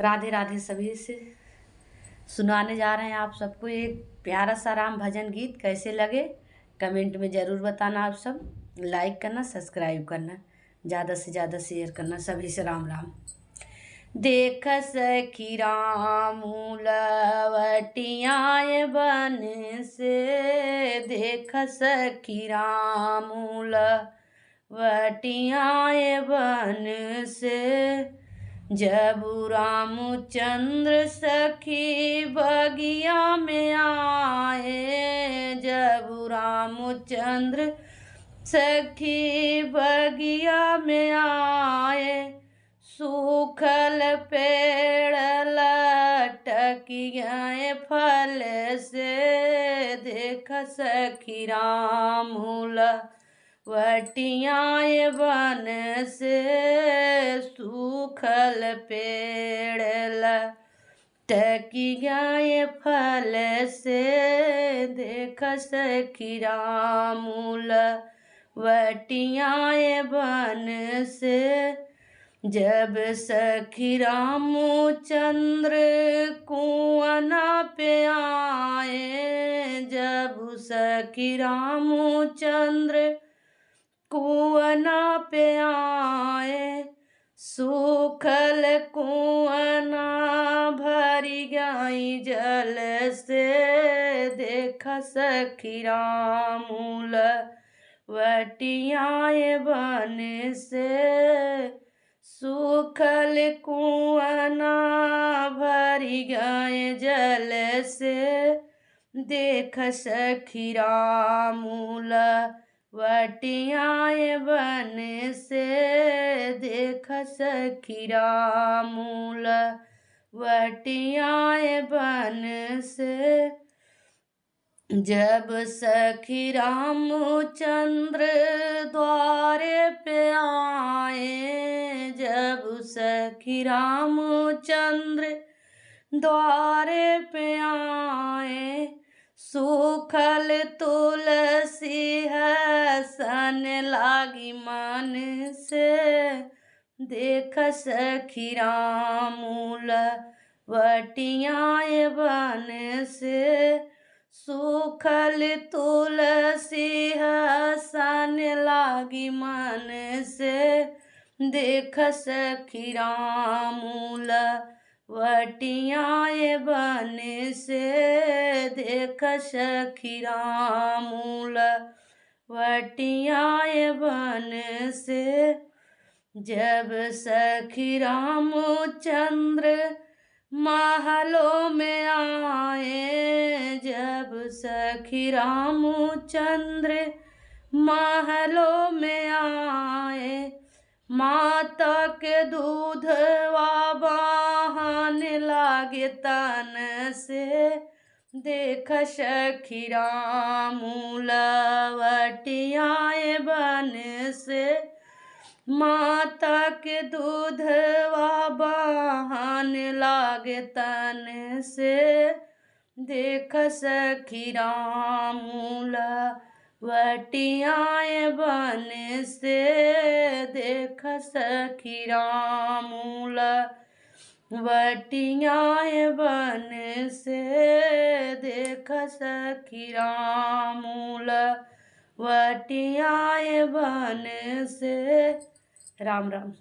राधे राधे। सभी से सुनाने जा रहे हैं आप सबको एक प्यारा सा राम भजन गीत। कैसे लगे कमेंट में ज़रूर बताना। आप सब लाइक करना, सब्सक्राइब करना, ज़्यादा से ज़्यादा शेयर करना। सभी से राम राम। देख सखी राम लवटियाए बन से, देख सखी राम लवटियाए बन से। जब रामचंद्र सखी बगिया में आए, जब रामचंद्र सखी बगिया में आए, सूखल पेड़ लटक गए फल से। देख सखी राम लवटियाए बन से, सूखल पेड़ लटक गए फल से। देख सखी राम लवटियाए बन से। जब सखी रामचंद्र कुआना पे आए, जब सखी रामचंद्र कुआना पे आए, सूखल कुआना भरी गई जल से। देख सखी राम लवटियाए बन से, सूखल कुआना भरी गए जल से। देख सखी राम लवटियाए बन से, देख सखी राम लवटियाए बन से। जब सखी रामचंद्र द्वारे पे आए, जब सखी रामचंद्र द्वारे पे आए, सूखल तुलसी हसन लागी मन से। देख सखी राम लवटियाए बन से, सूखल तुलसी हसन लागी मन से। देख सखी राम लवटियाए बन से, देख सखी राम लवटियाए बन से। जब सखी रामचंद्र महलों में आए, जब सखी रामचंद्र महलों में आए, माता के दूधवा बहाने लागे तन से। देख सखी राम लवटियाए बन से, माता के दूधवा बहाने लागे तन से। देख सखी राम लवटियाए बन से, देख सखी राम लवटियाए बन से। देख सखी राम लवटियाए बन से। राम राम।